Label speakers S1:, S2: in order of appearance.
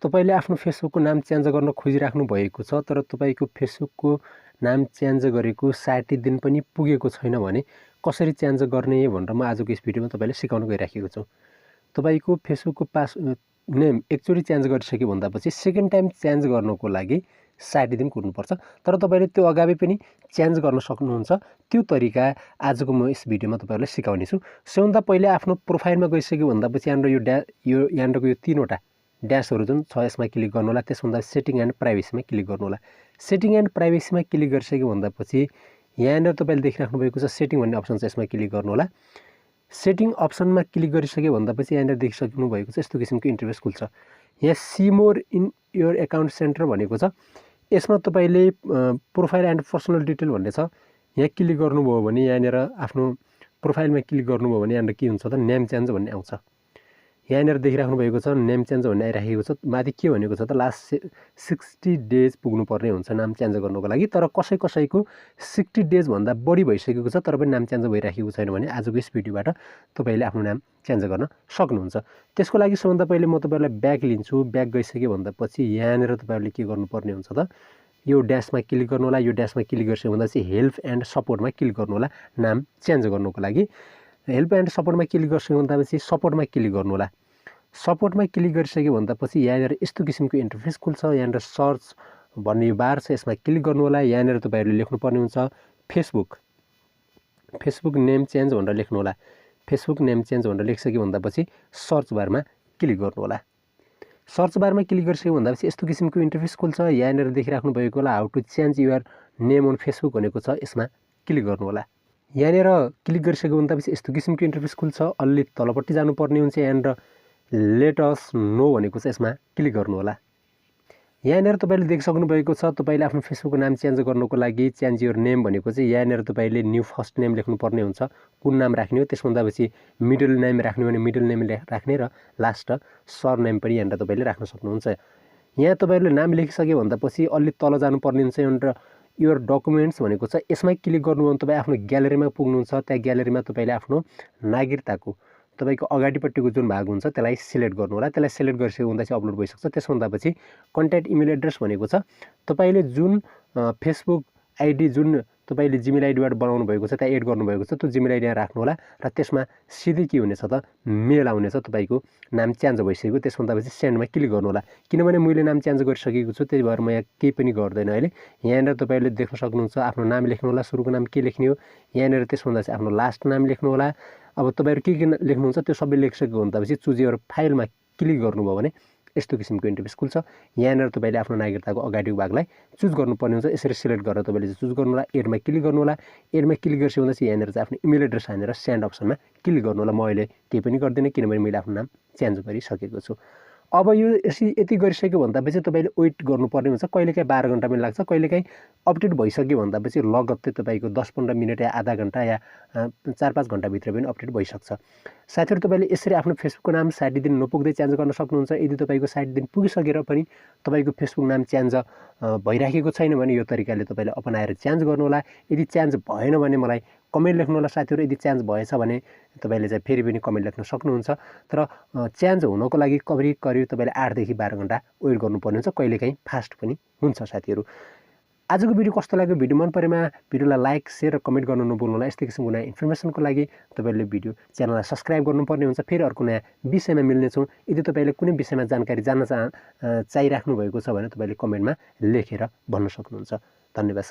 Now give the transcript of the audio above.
S1: तपाईले आफ्नो फेसबुकको नाम चेन्ज गर्न खोजिराख्नु भएको छ तर तपाईको फेसबुकको नाम चेन्ज गरेको 60 दिन पनि पुगेको छैन भने कसरी चेन्ज गर्ने भनेर म आजको यस भिडियोमा तपाईलाई सिकाउन गइराखेको छु। तपाईको फेसबुकको नेम एकचोटी चेन्ज गरिसके भन्दापछि सेकेन्ड टाइम चेन्ज गर्नको लागि 60 दिन कुर्नुपर्छ। तर तपाईले त्यो अगावै पनि चेन्ज गर्न सक्नुहुन्छ। त्यो तरिका आजको म यस भिडियोमा तपाईहरुलाई सिकाउने छु। सबैभन्दा पहिले आफ्नो प्रोफाइलमा गइसक्यो भन्दापछि यहाँको यो तीनवटा ड्याशहरु जुन छ यसमा क्लिक गर्नु होला। त्यसभन्दा सेटिङ एन्ड प्राइभेसीमा क्लिक गर्नु होला। सेटिङ एन्ड प्राइभेसीमा क्लिक गरिसक्यो भन्दापछि यहाँ तपाईले देखिराख्नु भएको छ सेटिङ भन्ने अप्सन छ, यसमा क्लिक गर्नु होला। सेटिङ अप्सनमा क्लिक गरिसक्यो भन्दापछि यहाँ देखिसक्नु भएको छ यस्तो किसिमको इन्टरफेस खुल्छ। यहाँ see more in your account centre भनेको छ। यसमा तपाईले प्रोफाइल एन्ड पर्सनल डिटेल भन्ने छ, यहाँ क्लिक गर्नुभयो भने यहाँ आफ्नो प्रोफाइलमा क्लिक गर्नुभयो भने यहाँ के हुन्छ त नेम चेन्ज भन्ने आउँछ। यहाँ देखिराख्नु भएको छ नेम चेन्ज भन्ने आइराखेको छ। माथि के भनेको छ त लास्ट 60 डेज पुग्नु पर्ने हुन्छ नाम चेन्ज गर्नको लागि। तर कसैको 60 डेज भन्दा बढी भइसकेको छ तर पनि नाम चेन्ज भइराखेको छैन भने आजको यस भिडियोबाट तपाईले आफ्नो नाम चेन्ज गर्न सक्नुहुन्छ। त्यसको लागि सबभन्दा पहिले म तपाईलाई ब्याक लिन्छु। ब्याक गइसक्यो भन्दापछि यहाँ तपाईहरुले के गर्नुपर्ने हुन्छ त यो ड्याशमा क्लिक गर्नु होला। यो ड्याशमा क्लिक गरिसक्यो भन्दापछि हेल्प एन्ड सपोर्टमा क्लिक गर्नु होला नाम चेन्ज गर्नको लागि। हेल्प एन्ड सपोर्टमा क्लिक गरिसक्यो भन्दापछि सपोर्टमा क्लिक गर्नु होला। सपोर्टमा क्लिक गरिसक्यो भन्दापछि यहाँ यस्तो किसिमको इन्टरफेस खुल्छ। यहाँ सर्च भन्ने बार छ, यसमा क्लिक गर्नु होला। यहाँ तपाईहरुले लेख्नुपर्ने हुन्छ फेसबुक नेम चेन्ज भनेर लेख्नु होला। फेसबुक नेम चेन्ज भनेर लेखिसक्यो भन्दापछि सर्च बारमा क्लिक गर्नु होला। सर्च बारमा क्लिक गरिसक्यो भन्दापछि यस्तो किसिमको इन्टरफेस खुल्छ। यहाँ देखिराख्नु भएको होला how to change your name on Facebook भनेको छ, यसमा क्लिक गर्नु होला। यहाँ क्लिक गरिसक्यो भन्दापछि यस्तो किसिमको इन्टरफेस खुल्छ। अलि तलपट्टि जानुपर्ने हुन्छ। यहाँ लेट अस नो भनेको छ, यसमा क्लिक गर्नु होला। यहाँ तपाईले देखिसक्नु भएको छ तपाईले आफ्नो फेसबुकको नाम चेन्ज गर्नको लागि चेन्ज योर नेम भनेको चाहिँ यहाँ तपाईले न्यू फर्स्ट नेम लेख्नु पर्ने हुन्छ। कुन नाम राख्ने हो त्यसभन्दापछि मिडल नेम राख्ने भने मिडल नेम राख्ने र लास्ट सर नेम पनि यहाँ तपाईले राख्न सक्नुहुन्छ। यहाँ तपाईहरुले नाम लेखिसक्यो भन्दापछि अलि तल जानुपर्ने हुन्छ। र योर डकुमेन्ट्स भनेको छ, यसमा क्लिक गर्नुभयो भने तपाई आफ्नो ग्यालेरीमा पुग्नुहुन्छ। त्यहाँ ग्यालेरीमा तपाईले आफ्नो नागरिकताको तपाईको अगाडिपट्टिको जुन भाग हुन्छ त्यसलाई सिलेक्ट गर्नु होला। त्यसलाई सिलेक्ट गरिसक्यो भन्दा चाहिँ अपलोड भइसक्छ। त्यसभन्दापछि कन्ट्याक्ट इमेल एड्रेस भनेको छ तपाईले जुन फेसबुक आइडी जुन तपाईले जिमेल आइडीबाट बनाउनु भएको छ त्यहाँ एड गर्नु भएको छ त्यो जिमेल आइडी यहाँ राख्नु होला। र त्यसमा सिधै के हुनेछ त मेल आउनेछ तपाईको नाम चेन्ज भइसक्यो। त्यसभन्दापछि सेन्डमा क्लिक गर्नु होला। किनभने मैले नाम चेन्ज गरिसकेको छु त्यही भएर म यहाँ केही पनि गर्दैन अहिले। यहाँ तपाईले देख्न सक्नुहुन्छ आफ्नो नाम लेख्नु होला। सुरुको नाम के लेख्ने हो यहाँ त्यसभन्दा चाहिँ आफ्नो लास्ट नाम लेख्नु होला। अब तपाईहरु के लेख्नुहुन्छ त्यो सबै लेखिसक्यो भन्दापछि चुज योर फाइलमा क्लिक गर्नुभयो भने यस्तो किसिमको इन्टरफेस खुल्छ। यहाँ तपाईले आफ्नो नागरिकताको अगाडिको भागलाई चुज गर्नुपर्ने हुन्छ। यसरी सिलेक्ट गरेर तपाईले चुज गर्नु होला। एडमा क्लिक गर्नु होला। एडमा क्लिक गरिसक्यो भने चाहिँ यहाँ आफ्नो इमेल एड्रेस हालेर सेन्ड अप्सनमा क्लिक गर्नु होला। म अहिले केही पनि गर्दिन किनभने मैले आफ्नो नाम चेन्ज गरिसकेको छु। अब यो यति गरिसक्यो भन्दापछि तपाईले वेट गर्नुपर्ने हुन्छ। कहिलेकाहीँ 12 घण्टा पनि लाग्छ, कहिलेकाहीँ अपडेट भइसक्यो भन्दापछि लगत्तै तपाईको 10-15 मिनेट या आधा घण्टा या 4-5 घण्टा भित्र पनि अपडेट भइसक्छ। साथीहरु तपाईले यसरी आफ्नो फेसबुकको नाम 60 दिन नपुग्दै चेन्ज गर्न सक्नुहुन्छ। यदि तपाईको 60 दिन पुगिसकेर पनि तपाईको फेसबुक नाम चेन्ज भइराखेको छैन भने यो तरिकाले तपाईले अपनाएर चेन्ज गर्नु होला। यदि चेन्ज भएन भने मलाई कमेन्ट लेख्नु होला। साथीहरु यदि चेन्ज भएछ भने तपाईले चाहिँ फेरि पनि कमेन्ट लेख्न सक्नुहुन्छ। तर चेन्ज हुनको लागि करिब तपाईले 8 देखि 12 घण्टा वेट गर्नुपर्ने हुन्छ। कहिलेकाहीँ फास्ट पनि हुन्छ। साथीहरु आजको भिडियो कस्तो लाग्यो? भिडियो मन परेमा भिडियोलाई लाइक शेयर र कमेन्ट गर्न नभुल्नु होला। यस्तै किसिमको नयाँ इन्फर्मेसनको लागि तपाईले भिडियो च्यानललाई सब्स्क्राइब गर्नुपर्ने हुन्छ। फेरि अर्को नयाँ विषयमा मिल्ने छौं। यदि तपाईले कुनै विषयमा जानकारी जान्न चाहिराख्नु भएको छ भने तपाईले कमेन्टमा लेखेर भन्न सक्नुहुन्छ। धन्यवाद।